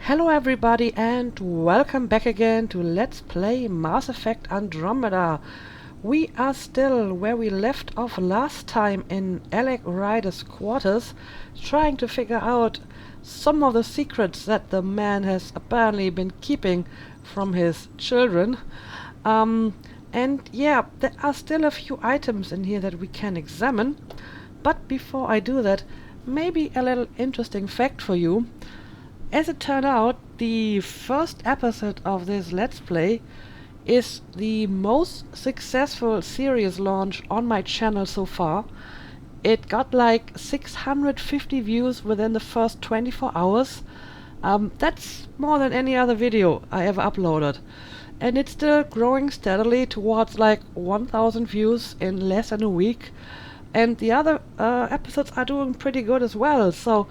Hello everybody and welcome back again to Let's Play Mass Effect Andromeda. We are still where we left off last time in Alec Ryder's quarters, trying to figure out some of the secrets that the man has apparently been keeping from his children. And yeah, there are still a few items in here that we can examine. But before I do that, maybe a little interesting fact for you. As it turned out, the first episode of this Let's Play is the most successful series launch on my channel so far. It got like 650 views within the first 24 hours. That's more than any other video I ever uploaded. And it's still growing steadily towards like 1000 views in less than a week. And the other episodes are doing pretty good as well, so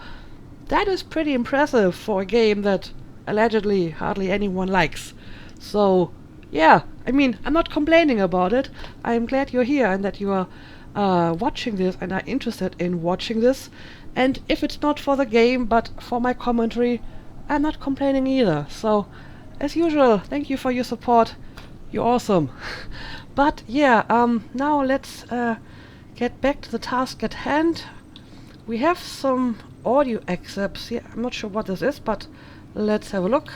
that is pretty impressive for a game that allegedly hardly anyone likes. So, yeah, I mean, I'm not complaining about it. I'm glad you're here and that you are watching this and are interested in watching this. And if it's not for the game, but for my commentary, I'm not complaining either. So, as usual, thank you for your support. You're awesome. But, yeah, now let's get back to the task at hand. We have some audio excerpts here. I'm not sure what this is, but let's have a look.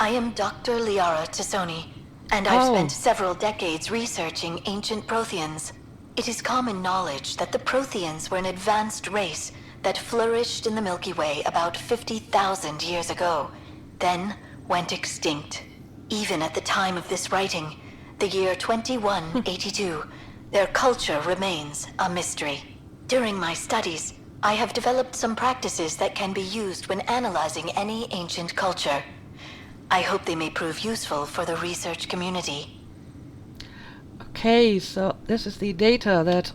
I am Dr. Liara Tassoni, and I've spent several decades researching ancient Protheans. It is common knowledge that the Protheans were an advanced race that flourished in the Milky Way about 50,000 years ago, then went extinct. Even at the time of this writing, the year 2182, their culture remains a mystery. During my studies, I have developed some practices that can be used when analyzing any ancient culture. I hope they may prove useful for the research community. Okay, so this is the data that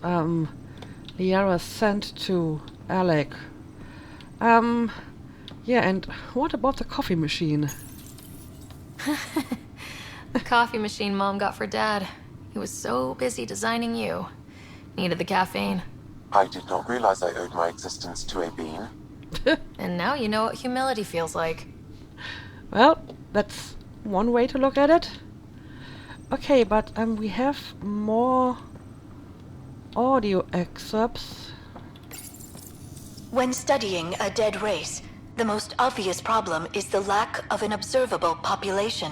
Liara sent to Alec. Yeah, and what about the coffee machine? The coffee machine Mom got for Dad. He was so busy designing you. Needed the caffeine. I did not realize I owed my existence to a bean. And now you know what humility feels like. Well, that's one way to look at it. Okay, but we have more audio excerpts. When studying a dead race, the most obvious problem is the lack of an observable population.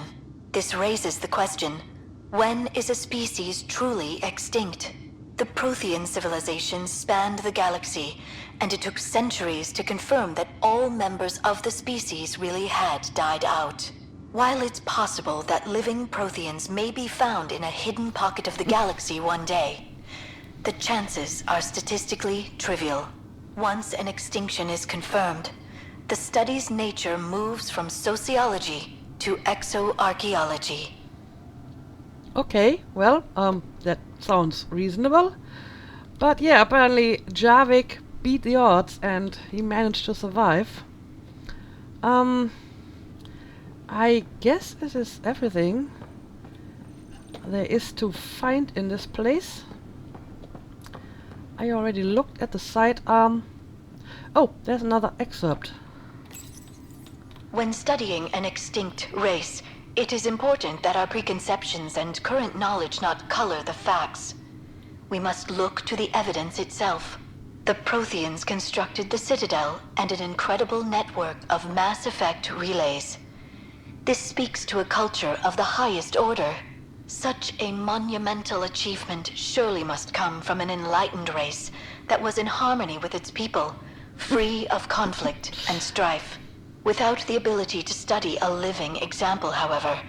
This raises the question, when is a species truly extinct? The Prothean civilization spanned the galaxy, and it took centuries to confirm that all members of the species really had died out. While it's possible that living Protheans may be found in a hidden pocket of the galaxy one day, the chances are statistically trivial. Once an extinction is confirmed, the study's nature moves from sociology to exoarchaeology. Okay, well, that sounds reasonable. But yeah, apparently Javik beat the odds and he managed to survive. I guess this is everything there is to find in this place. I already looked at the site. Oh, there's another excerpt. When studying an extinct race, it is important that our preconceptions and current knowledge not color the facts. We must look to the evidence itself. The Protheans constructed the Citadel and an incredible network of Mass Effect relays. This speaks to a culture of the highest order. Such a monumental achievement surely must come from an enlightened race that was in harmony with its people, free of conflict and strife. Without the ability to study a living example, however,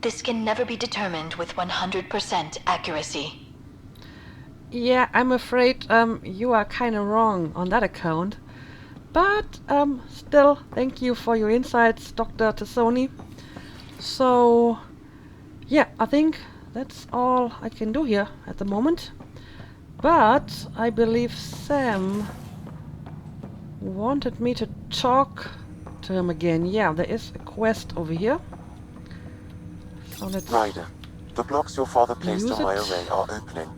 this can never be determined with 100% accuracy. Yeah, I'm afraid you are kind of wrong on that account. But still, thank you for your insights, Dr. Tassoni. So, yeah, I think that's all I can do here at the moment. But I believe Sam wanted me to talk to him again. Yeah, there is a quest over here. So let's Ryder, the blocks your father placed on my array are opening.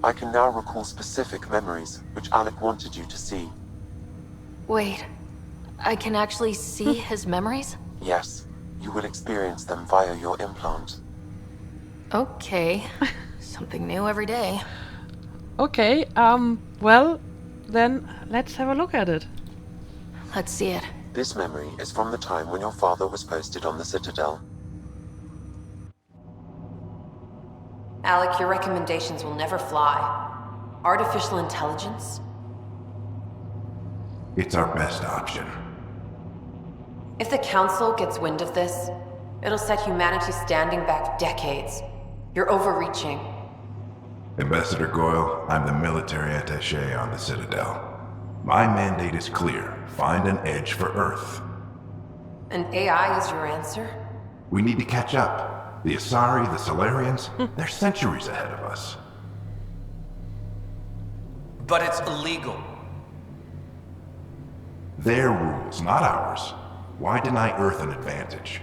I can now recall specific memories, which Alec wanted you to see. Wait, I can actually see his memories? Yes, you will experience them via your implant. Okay. Something new every day. Okay, well, then let's have a look at it. Let's see it. This memory is from the time when your father was posted on the Citadel. Alec, your recommendations will never fly. Artificial intelligence? It's our best option. If the Council gets wind of this, it'll set humanity standing back decades. You're overreaching. Ambassador Goyle, I'm the military attaché on the Citadel. My mandate is clear. Find an edge for Earth. And AI is your answer? We need to catch up. The Asari, the Solarians, they're centuries ahead of us. But it's illegal. Their rules, not ours. Why deny Earth an advantage?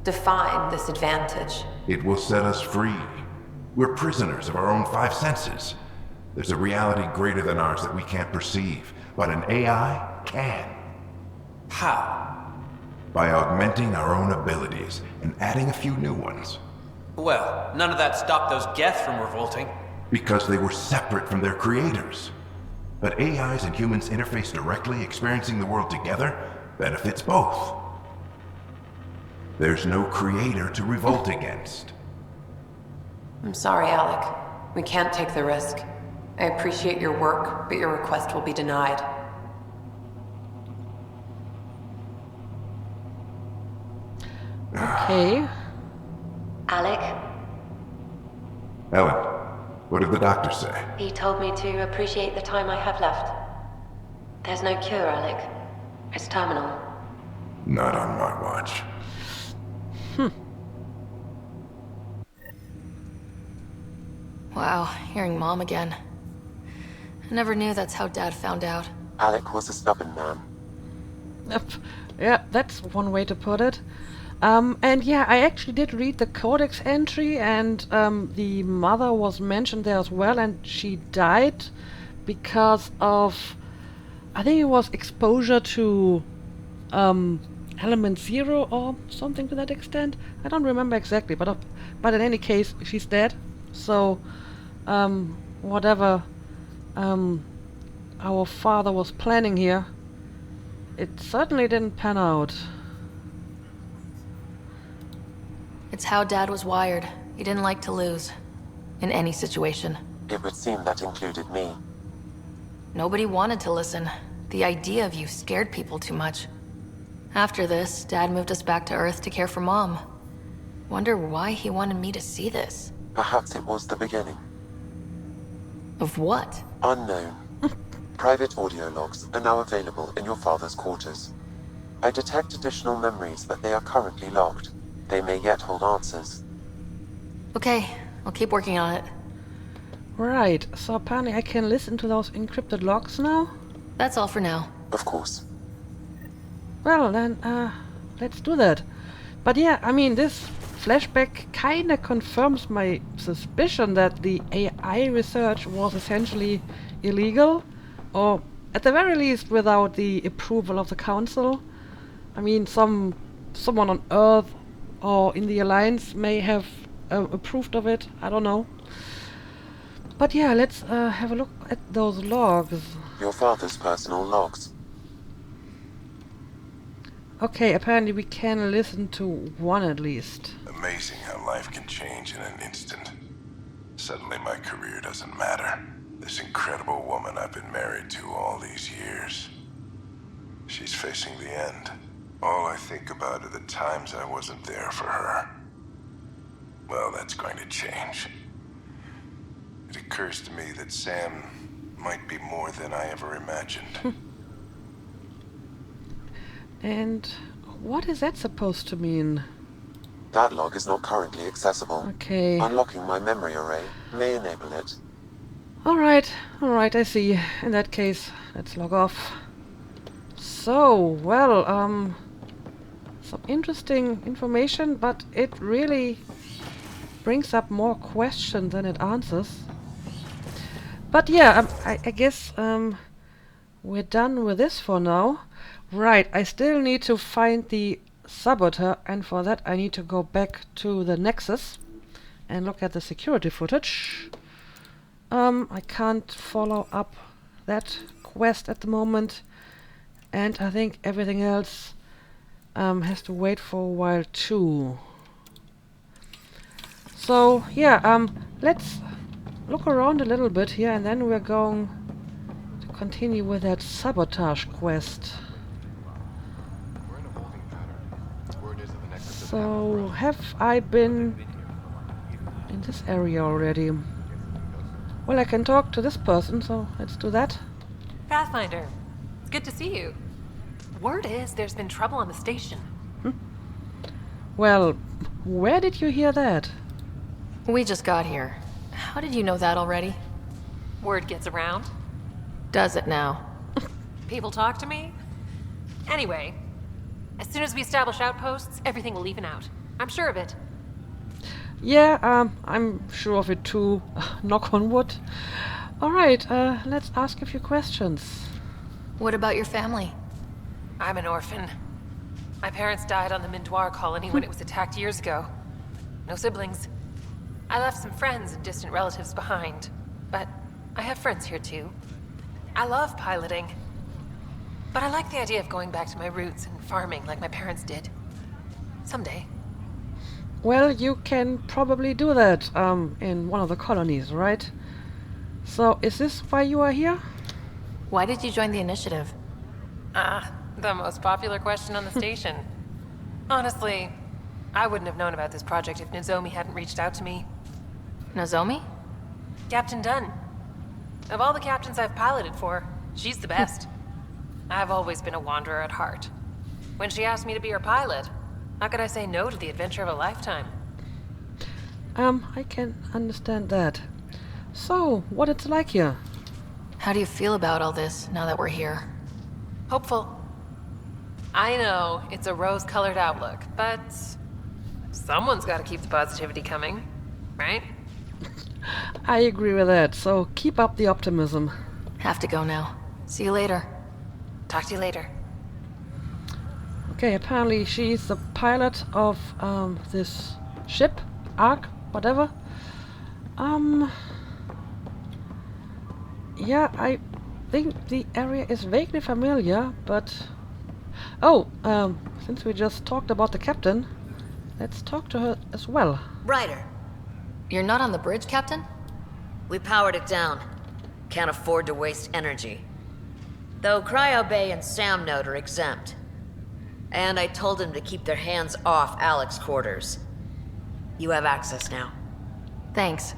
Define this advantage. It will set us free. We're prisoners of our own five senses. There's a reality greater than ours that we can't perceive, but an AI can. How? By augmenting our own abilities and adding a few new ones. Well, none of that stopped those Geth from revolting. Because they were separate from their creators. But AIs and humans interface directly, experiencing the world together, benefits both. There's no creator to revolt against. I'm sorry, Alec. We can't take the risk. I appreciate your work, but your request will be denied. Okay. Alec, Ellen, what did the doctor say? he told me to appreciate the time I have left. There's no cure, Alec. It's terminal. Not on my watch. Wow, hearing Mom again. I never knew that's how Dad found out. Alec was a stubborn man. Yep. Yeah, that's one way to put it. And yeah, I actually did read the codex entry, and the mother was mentioned there as well, and she died because of, I think it was exposure to element 0 or something to that extent. I don't remember exactly, but in any case, she's dead. So whatever our father was planning here, it certainly didn't pan out. It's how Dad was wired. He didn't like to lose. In any situation. It would seem that included me. Nobody wanted to listen. The idea of you scared people too much. After this, Dad moved us back to Earth to care for Mom. Wonder why he wanted me to see this. Perhaps it was the beginning. Of what? Unknown. Private audio logs are now available in your father's quarters. I detect additional memories, but they are currently locked. They may yet hold answers. Okay, I'll keep working on it. Right, so apparently I can listen to those encrypted logs now? That's all for now. Of course. Well, then, let's do that. But yeah, I mean, this flashback kinda confirms my suspicion that the AI research was essentially illegal, or at the very least without the approval of the Council. I mean, someone on Earth or in the Alliance may have approved of it, I don't know. But yeah, let's have a look at those logs. Your father's personal logs. Okay, apparently we can listen to one at least. Amazing how life can change in an instant. Suddenly my career doesn't matter. This incredible woman I've been married to all these years. She's facing the end. All I think about are the times I wasn't there for her. Well, that's going to change. It occurs to me that Sam might be more than I ever imagined. And what is that supposed to mean? That log is not currently accessible. Okay. Unlocking my memory array may enable it. Alright, I see. In that case, let's log off. So, well, some interesting information, but it really brings up more questions than it answers. But yeah, I guess we're done with this for now. Right, I still need to find the saboteur, and for that I need to go back to the Nexus and look at the security footage. I can't follow up that quest at the moment, and I think everything else has to wait for a while too. So yeah, let's look around a little bit here, and then we're going to continue with that sabotage quest. So, have I been in this area already? Well, I can talk to this person, so let's do that. Pathfinder, it's good to see you. Word is there's been trouble on the station. Well, where did you hear that? We just got here. How did you know that already? Word gets around. Does it now? People talk to me. Anyway, as soon as we establish outposts, everything will even out. I'm sure of it. Yeah, I'm sure of it too. Knock on wood. Alright, let's ask a few questions. What about your family? I'm an orphan. My parents died on the Mindoir colony when it was attacked years ago. No siblings. I left some friends and distant relatives behind, but I have friends here too. I love piloting, but I like the idea of going back to my roots and farming like my parents did. Someday. Well, you can probably do that in one of the colonies, right? So, is this why you are here? Why did you join the initiative? The most popular question on the station. Honestly, I wouldn't have known about this project if Nozomi hadn't reached out to me. Nozomi? Captain Dunn. Of all the captains I've piloted for, she's the best. I've always been a wanderer at heart. When she asked me to be her pilot, how could I say no to the adventure of a lifetime? I can understand that. So, what it's like here? How do you feel about all this now that we're here? Hopeful. I know, it's a rose-colored outlook, but someone's got to keep the positivity coming, right? I agree with that, so keep up the optimism. Have to go now. See you later. Talk to you later. Okay, apparently she's the pilot of this ship, Ark, whatever. Yeah, I think the area is vaguely familiar, but... Oh, since we just talked about the captain, let's talk to her as well. Ryder, You're not on the bridge, Captain? we powered it down. Can't afford to waste energy. Though Cryo Bay and Sam Node are exempt. And I told them to keep their hands off Alec's quarters. You have access now. Thanks.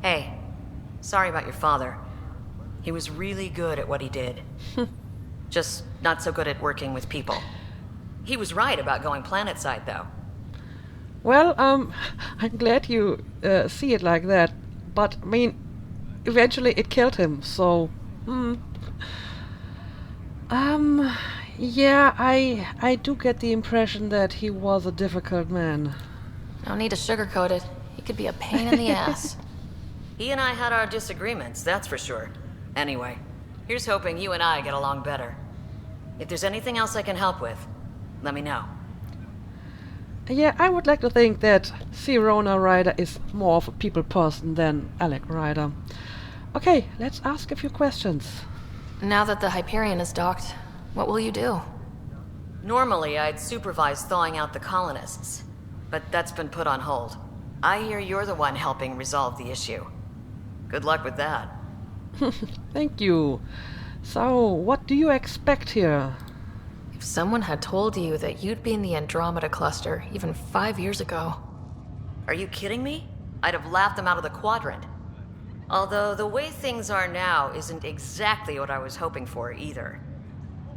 Hey, sorry about your father. He was really good at what he did. Just not so good at working with people. He was right about going planetside, though. Well, I'm glad you see it like that, but, I mean, eventually it killed him, so... Yeah, I do get the impression that he was a difficult man. No need to sugarcoat it. He could be a pain in the ass. He and I had our disagreements, that's for sure. Anyway, here's hoping you and I get along better. If there's anything else I can help with, let me know. Yeah, I would like to think that Sirona Ryder is more of a people person than Alec Ryder. Okay, let's ask a few questions. Now that the Hyperion is docked, what will you do? Normally, I'd supervise thawing out the colonists, but that's been put on hold. I hear you're the one helping resolve the issue. Good luck with that. Thank you. So, what do you expect here? If someone had told you that you'd be in the Andromeda cluster even 5 years ago... Are you kidding me? I'd have laughed them out of the quadrant. Although the way things are now isn't exactly what I was hoping for either.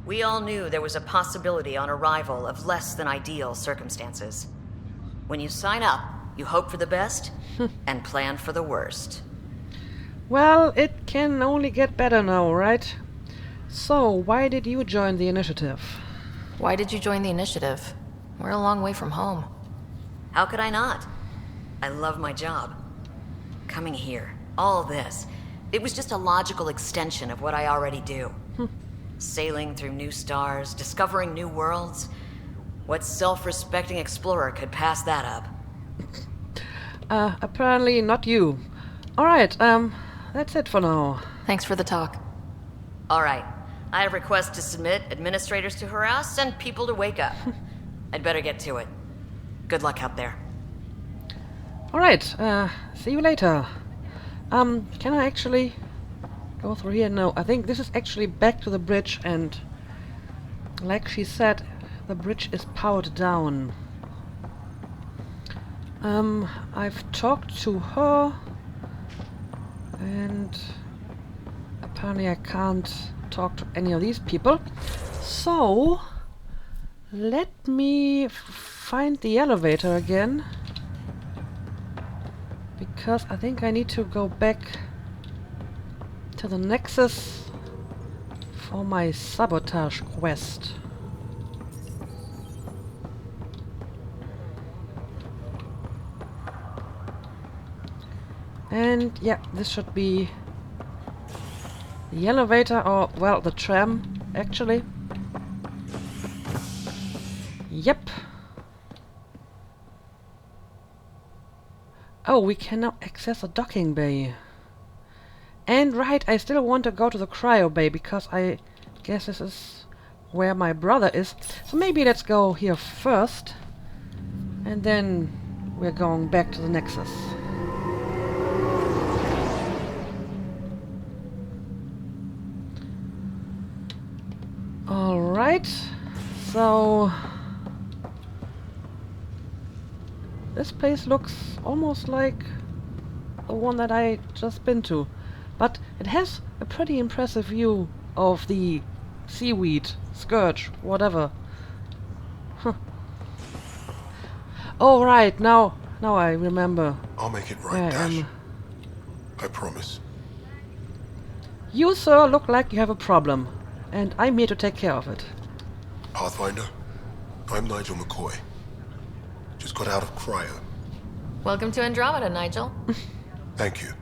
We all knew there was a possibility on arrival of less than ideal circumstances. When you sign up, you hope for the best and plan for the worst. Well, it can only get better now, right? So, why did you join the initiative? Why did you join the initiative? We're a long way from home. How could I not? I love my job. Coming here, all this, it was just a logical extension of what I already do. Sailing through new stars, discovering new worlds. What self-respecting explorer could pass that up? Apparently not you. Alright, that's it for now. Thanks for the talk. Alright, I have requests to submit, administrators to harass, and people to wake up. I'd better get to it. Good luck out there. Alright, see you later. Can I actually go through here? No, I think this is actually back to the bridge, and like she said, the bridge is powered down. I've talked to her, and apparently I can't talk to any of these people. So, let me find the elevator again, because I think I need to go back to the Nexus for my sabotage quest. And yeah, this should be the elevator, or well, the tram, actually. Yep. Oh, we can now access a docking bay. And right, I still want to go to the cryo bay, because I guess this is where my brother is. So maybe let's go here first, and then we're going back to the Nexus. Alright, so this place looks almost like the one that I just been to, but it has a pretty impressive view of the seaweed, scourge, whatever. Huh. Oh right, now I remember. I'll make it right, Dash. I promise. You, sir, look like you have a problem, and I'm here to take care of it. Pathfinder, I'm Nigel McCoy. Just got out of cryo. Welcome to Andromeda, Nigel. Thank you.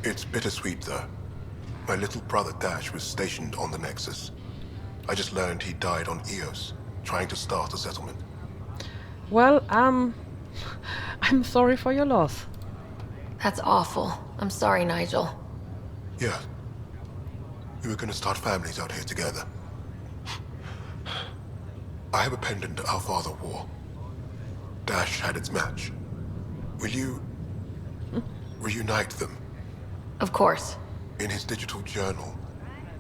It's bittersweet, though. My little brother Dash was stationed on the Nexus. I just learned he died on Eos, trying to start a settlement. Well, I'm sorry for your loss. That's awful. I'm sorry, Nigel. Yeah. We were gonna start families out here together. I have a pendant our father wore. Dash had its match. Will you reunite them? Of course. In his digital journal,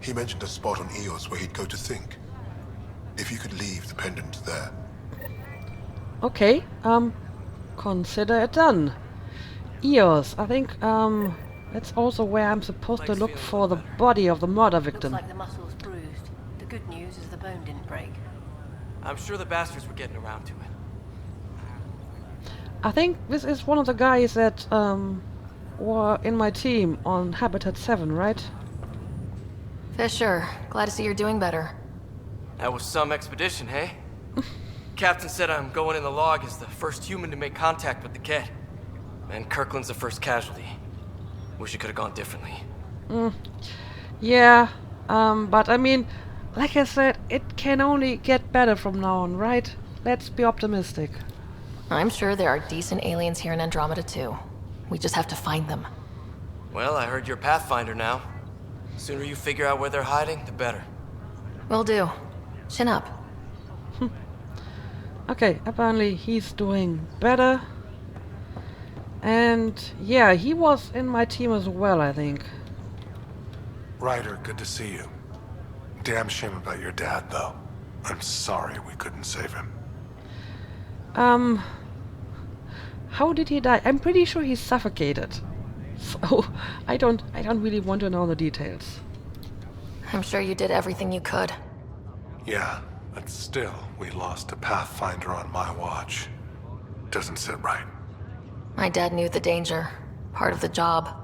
he mentioned a spot on Eos where he'd go to think. If you could leave the pendant there. Okay, consider it done. Eos, I think, that's also where I'm supposed to look for the body of the murder victim. Looks like the muscle's bruised. The good news is the bone didn't break. I'm sure the bastards were getting around to it. I think this is one of the guys that, were in my team on Habitat 7, right? Fisher, glad to see you're doing better. That was some expedition, hey? Captain said I'm going in the log as the first human to make contact with the Kett. And Kirkland's the first casualty. Wish it could have gone differently. Yeah, but I mean, like I said, it can only get better from now on, right? Let's be optimistic. I'm sure there are decent aliens here in Andromeda too. We just have to find them. Well, I heard you're Pathfinder now. Sooner you figure out where they're hiding, the better. Will do. Chin up. Okay, apparently he's doing better. And yeah, he was in my team as well, I think. Ryder, good to see you. Damn shame about your dad, though. I'm sorry we couldn't save him. How did he die? I'm pretty sure he suffocated. So I don't really want to know the details. I'm sure you did everything you could. Yeah, but still, we lost a Pathfinder on my watch. Doesn't sit right. My dad knew the danger. Part of the job.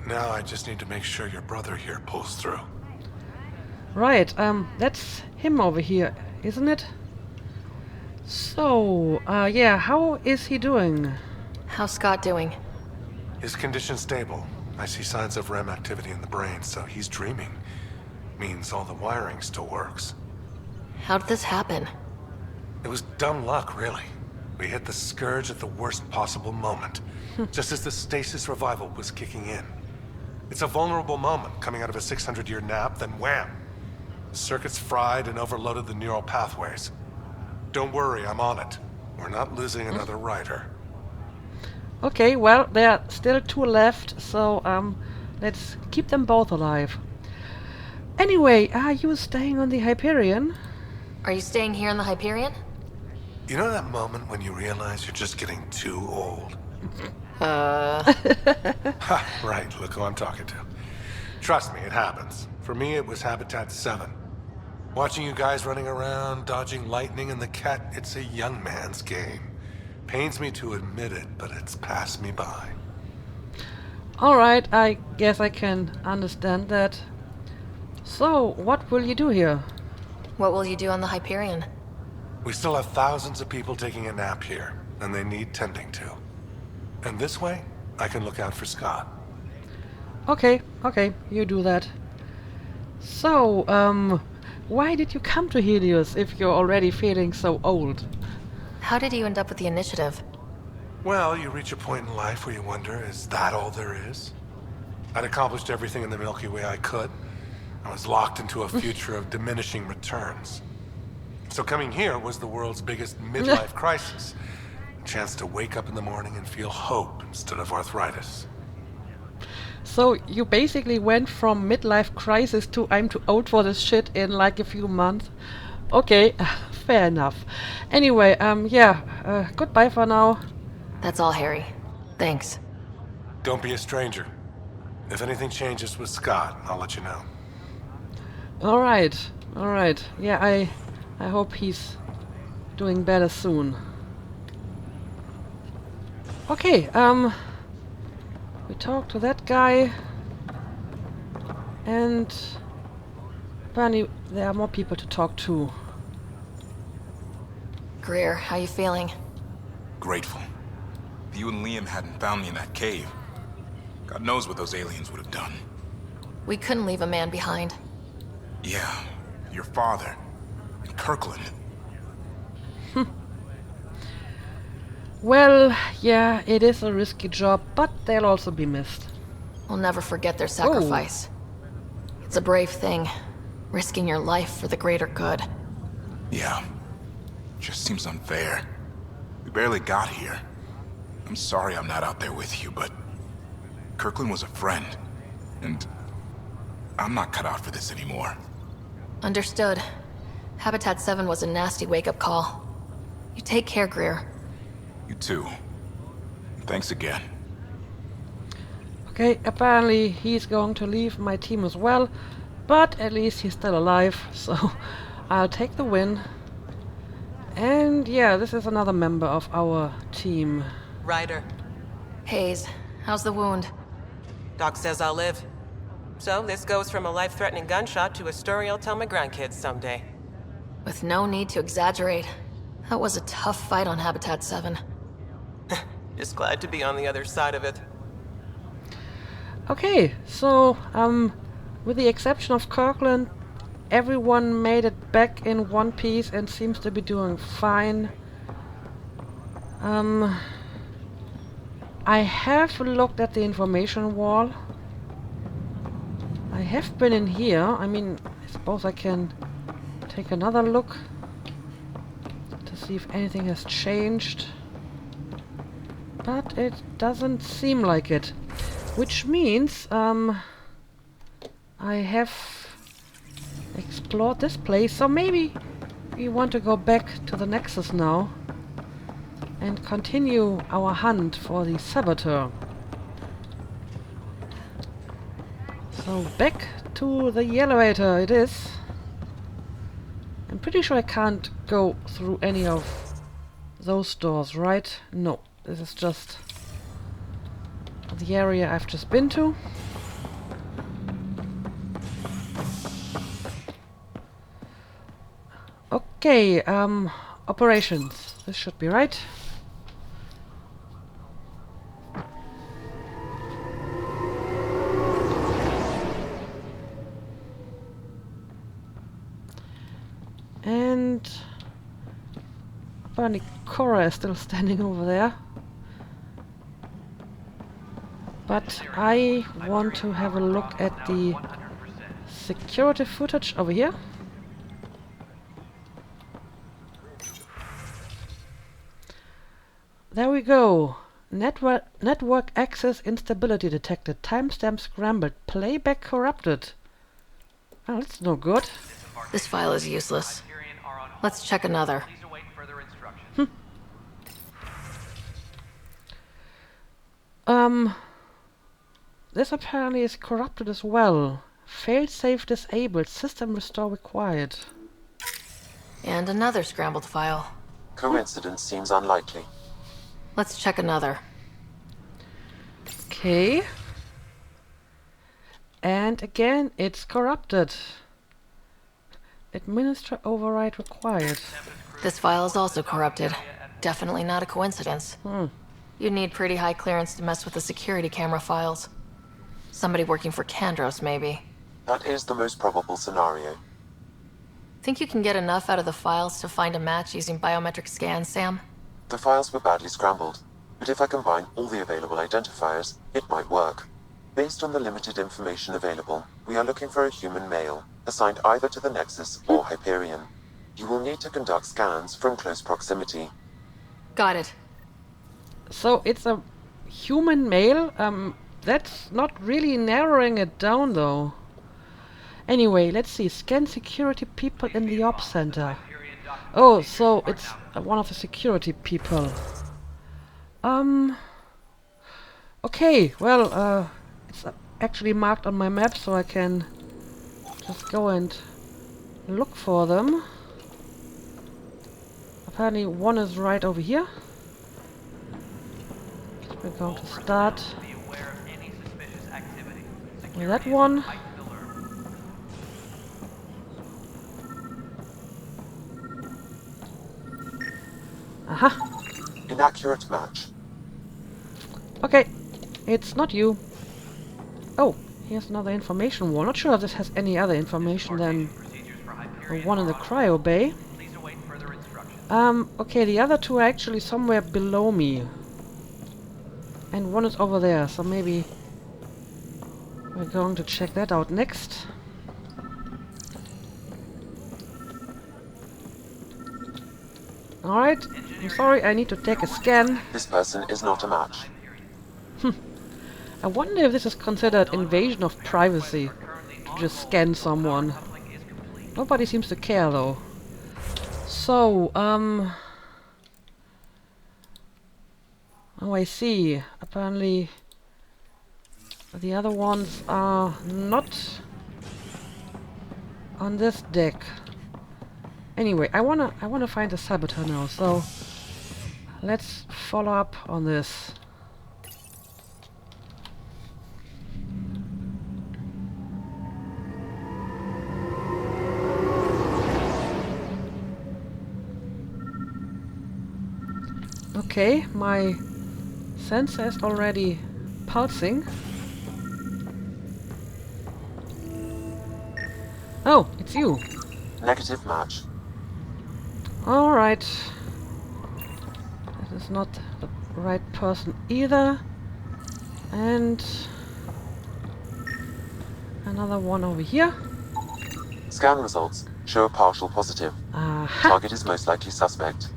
Now I just need to make sure your brother here pulls through. Right, that's him over here, isn't it? So, yeah, how is he doing? How's Scott doing? His condition's stable. I see signs of REM activity in the brain, so he's dreaming. Means all the wiring still works. How'd this happen? It was dumb luck, really. We hit the Scourge at the worst possible moment, just as the stasis revival was kicking in. It's a vulnerable moment, coming out of a 600-year nap, then wham! The circuits fried and overloaded the neural pathways. Don't worry, I'm on it. We're not losing another rider. Okay, well, there are still 2 left, so let's keep them both alive. Anyway, are you staying on the Hyperion? Are you staying here in the Hyperion? You know that moment when you realize you're just getting too old? Ha, right, look who I'm talking to. Trust me, it happens. For me, it was Habitat 7. Watching you guys running around, dodging lightning and the cat, it's a young man's game. Pains me to admit it, but it's passed me by. Alright, I guess I can understand that. So, what will you do here? What will you do on the Hyperion? We still have thousands of people taking a nap here, and they need tending to. And this way, I can look out for Scott. Okay, you do that. So, why did you come to Helios if you're already feeling so old? How did you end up with the initiative? Well, you reach a point in life where you wonder, is that all there is? I'd accomplished everything in the Milky Way I could. I was locked into a future of diminishing returns. So coming here was the world's biggest midlife crisis. A chance to wake up in the morning and feel hope instead of arthritis. So you basically went from midlife crisis to I'm too old for this shit in like a few months. Okay, fair enough. Anyway, goodbye for now. That's all, Harry. Thanks. Don't be a stranger. If anything changes with Scott, I'll let you know. Alright. Yeah, I hope he's doing better soon. Okay, we talked to that guy, and apparently there are more people to talk to. Greer, how you feeling? Grateful. If you and Liam hadn't found me in that cave, God knows what those aliens would have done. We couldn't leave a man behind. Yeah, your father. And Kirkland. Well, yeah, it is a risky job, but they'll also be missed. We'll never forget their sacrifice. It's a brave thing, risking your life for the greater good. Yeah. Just seems unfair. We barely got here. I'm sorry I'm not out there with you, but Kirkland was a friend, and I'm not cut out for this anymore. Understood. Habitat 7 was a nasty wake-up call. You take care, Greer. You too. Thanks again. Okay, apparently he's going to leave my team as well, but at least he's still alive, so I'll take the win. And yeah, this is another member of our team. Ryder. Hayes, how's the wound? Doc says I'll live. So this goes from a life-threatening gunshot to a story I'll tell my grandkids someday. With no need to exaggerate, that was a tough fight on Habitat 7. Just glad to be on the other side of it. Okay, so, with the exception of Kirkland, everyone made it back in one piece and seems to be doing fine. I have looked at the information wall. I have been in here. I mean, I suppose I can take another look to see if anything has changed. But it doesn't seem like it. Which means, I have explored this place, so maybe we want to go back to the Nexus now and continue our hunt for the saboteur. So back to the elevator it is. I'm pretty sure I can't go through any of those doors, right? No, this is just the area I've just been to. Okay, operations. This should be right. And apparently Cora is still standing over there. But I want to have a look at the security footage over here. There we go. Network access instability detected. Timestamp scrambled. Playback corrupted. Oh, that's no good. This file is useless. Let's check another. This apparently is corrupted as well. Failsafe disabled. System restore required. And another scrambled file. Coincidence seems unlikely. Let's check another. Okay. And again, it's corrupted. Administrator override required. This file is also corrupted. Definitely not a coincidence. You'd need pretty high clearance to mess with the security camera files. Somebody working for Kandros, maybe. That is the most probable scenario. Think you can get enough out of the files to find a match using biometric scans, Sam? The files were badly scrambled, but if I combine all the available identifiers, it might work. Based on the limited information available, we are looking for a human male, assigned either to the Nexus or Hyperion. You will need to conduct scans from close proximity. Got it. So it's a human male? That's not really narrowing it down though. Anyway, let's see. Scan security people in the op center. Oh, so it's one of the security people. Okay, well, it's actually marked on my map, so I can just go and look for them. Apparently one is right over here. So we're going to start with that one. Aha! Inaccurate match. Okay, it's not you. Oh, here's another information wall. Not sure if this has any other information than the one in the cryo bay. Okay, the other two are actually somewhere below me. And one is over there, so maybe we're going to check that out next. Alright, I'm sorry, I need to take a scan. This person is not a match. I wonder if this is considered invasion of privacy, to just scan someone. Nobody seems to care though. So, oh, I see. Apparently the other ones are not on this deck. Anyway, I wanna find the saboteur now, so let's follow up on this. Okay, my sensor is already pulsing. Oh, it's you. Negative match. Alright. This is not the right person either. And another one over here. Scan results show a partial positive. Aha! Target is most likely suspect.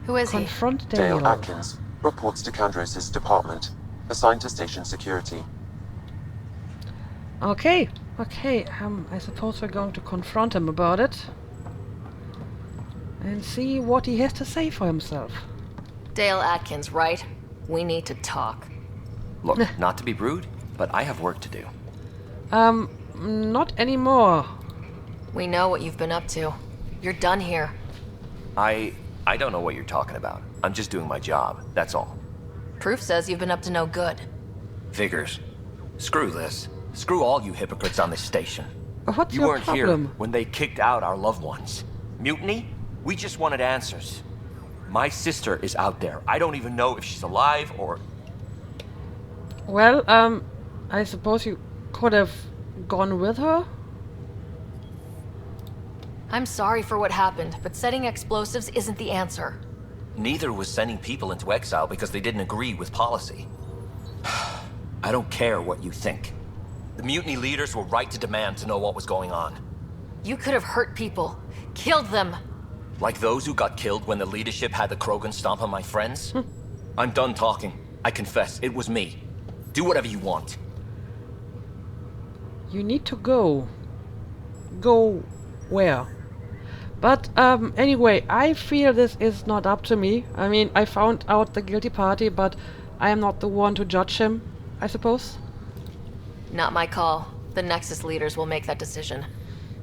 Who is he? Confront Dale Dale. Atkins reports to Kandros' department, assigned to station security. Okay, okay. I suppose we're going to confront him about it. And see what he has to say for himself. Dale Atkins, right? We need to talk. Look, not to be rude, but I have work to do. Not anymore. We know what you've been up to. You're done here. I don't know what you're talking about. I'm just doing my job, that's all. Proof says you've been up to no good. Figures. Screw this. Screw all you hypocrites on this station. What's You your weren't problem? here when they kicked out our loved ones. Mutiny? We just wanted answers. My sister is out there. I don't even know if she's alive or... Well, I suppose you could have gone with her? I'm sorry for what happened, but setting explosives isn't the answer. Neither was sending people into exile because they didn't agree with policy. I don't care what you think. The mutiny leaders were right to demand to know what was going on. You could have hurt people. Killed them. Like those who got killed when the leadership had the Krogan stomp on my friends? I'm done talking. I confess, it was me. Do whatever you want. You need to go. Go where? But anyway, I feel this is not up to me. I mean, I found out the guilty party, but I am not the one to judge him, I suppose. Not my call. The Nexus leaders will make that decision.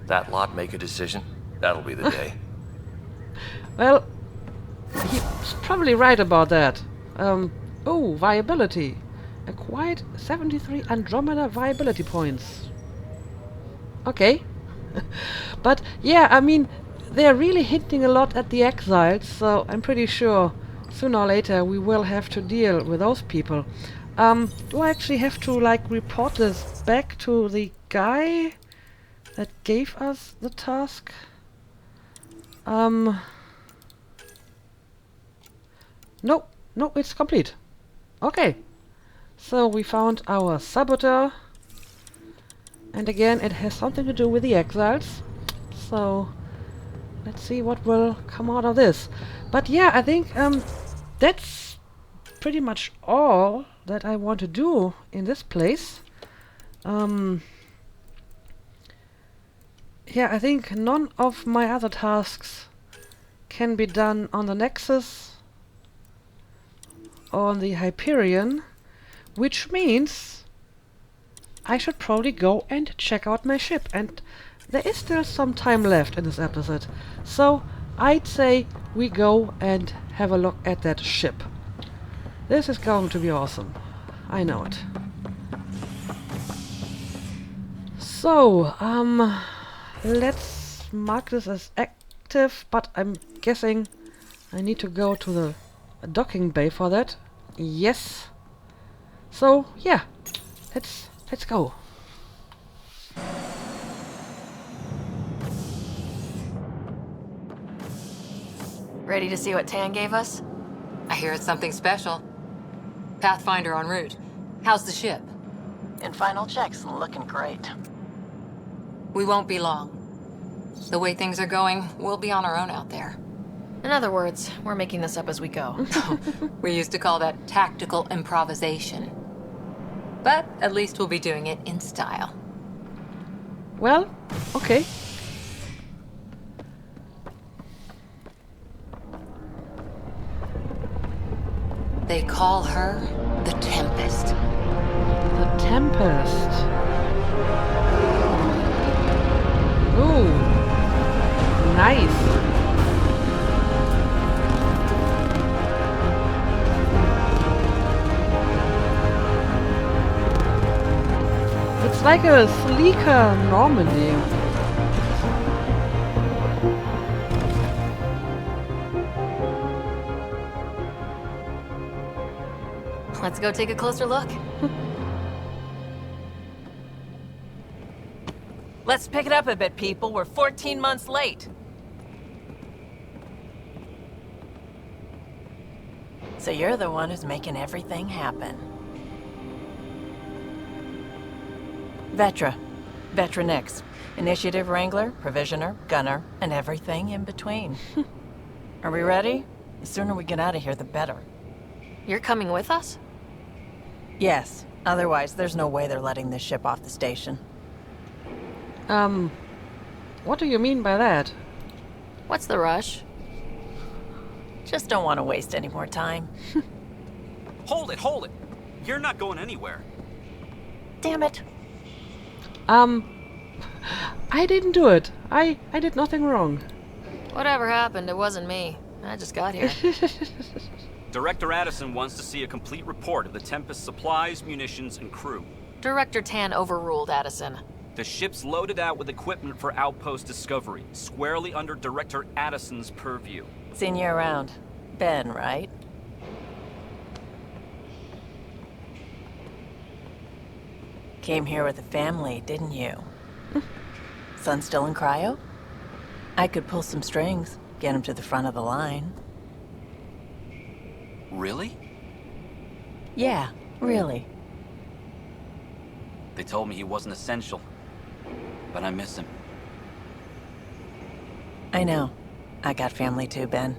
That lot make a decision? That'll be the day. Well, he's probably right about that. Oh, viability. Acquired 73 Andromeda viability points. Okay. But yeah, I mean, they're really hinting a lot at the exiles, so I'm pretty sure sooner or later we will have to deal with those people. Do I actually have to, like, report this back to the guy that gave us the task? No, it's complete. Okay. So we found our saboteur. And again, it has something to do with the exiles. So let's see what will come out of this. But yeah, I think that's pretty much all that I want to do in this place. Yeah, I think none of my other tasks can be done on the Nexus or on the Hyperion, which means I should probably go and check out my ship, and there is still some time left in this episode, so I'd say we go and have a look at that ship. This is going to be awesome. I know it. So, let's mark this as active, but I'm guessing I need to go to the docking bay for that. Yes. So, yeah. Let's go. Ready to see what Tan gave us? I hear it's something special. Pathfinder en route. How's the ship? In final checks, looking great. We won't be long. The way things are going, we'll be on our own out there. In other words, we're making this up as we go. We used to call that tactical improvisation. But at least we'll be doing it in style. Well, okay. They call her the Tempest. The Tempest. Ooh. Nice. It's like a sleeker Normandy. Let's go take a closer look. Let's pick it up a bit, people. We're 14 months late. So you're the one who's making everything happen. Vetra. Vetra Nix. Initiative Wrangler, Provisioner, Gunner, and everything in between. Are we ready? The sooner we get out of here, the better. You're coming with us? Yes. Otherwise, there's no way they're letting this ship off the station. What do you mean by that? What's the rush? Just don't want to waste any more time. Hold it! You're not going anywhere. Damn it. I didn't do it. I did nothing wrong. Whatever happened, it wasn't me. I just got here. Director Addison wants to see a complete report of the Tempest supplies, munitions, and crew. Director Tan overruled Addison. The ship's loaded out with equipment for outpost discovery, squarely under Director Addison's purview. Seen you around. Ben, right? Came here with a family, didn't you? Son still in cryo? I could pull some strings, get him to the front of the line. Really? Yeah, really. They told me he wasn't essential, but I miss him. I know. I got family too, Ben.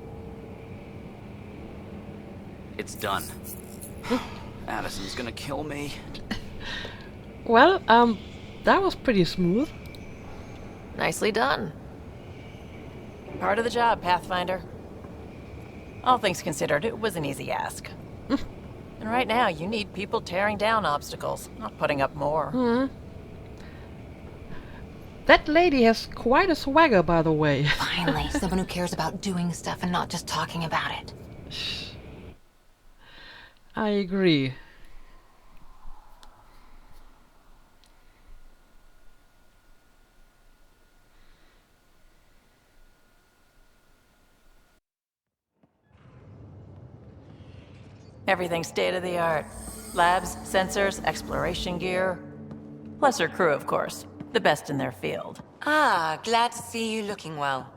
It's done. Addison's gonna kill me. Well, that was pretty smooth. Nicely done. Part of the job, Pathfinder. All things considered, it was an easy ask. And right now, you need people tearing down obstacles, not putting up more. That lady has quite a swagger, by the way. Finally, someone who cares about doing stuff and not just talking about it. I agree. Everything's state-of-the-art. Labs, sensors, exploration gear. Plus her crew, of course. The best in their field. Ah, glad to see you looking well.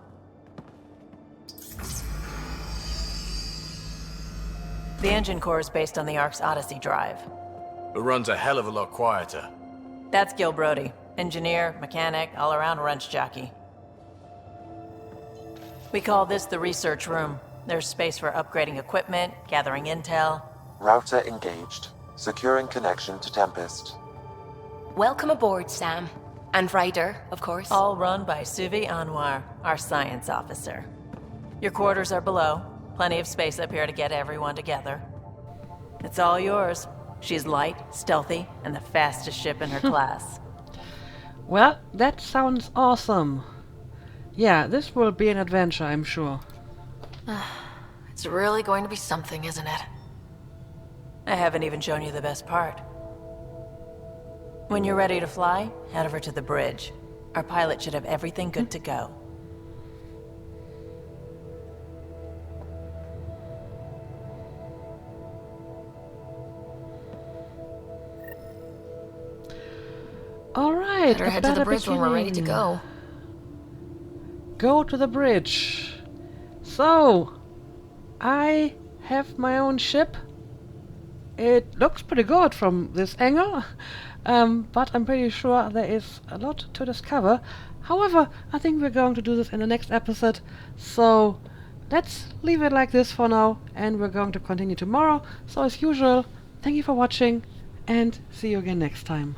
The engine core is based on the Ark's Odyssey drive. It runs a hell of a lot quieter. That's Gil Brody. Engineer, mechanic, all-around wrench jockey. We call this the research room. There's space for upgrading equipment, gathering intel. Router engaged. Securing connection to Tempest. Welcome aboard, Sam. And Ryder, of course. All run by Suvi Anwar, our science officer. Your quarters are below. Plenty of space up here to get everyone together. It's all yours. She's light, stealthy, and the fastest ship in her class. Well, that sounds awesome. Yeah, this will be an adventure, I'm sure. It's really going to be something, isn't it? I haven't even shown you the best part. When you're ready to fly, head over to the bridge. Our pilot should have everything good to go. Alright, Better head to the bridge when we're ready to go. Go to the bridge. So, I have my own ship. It looks pretty good from this angle, but I'm pretty sure there is a lot to discover. However, I think we're going to do this in the next episode, so let's leave it like this for now, and we're going to continue tomorrow. So as usual, thank you for watching, and see you again next time.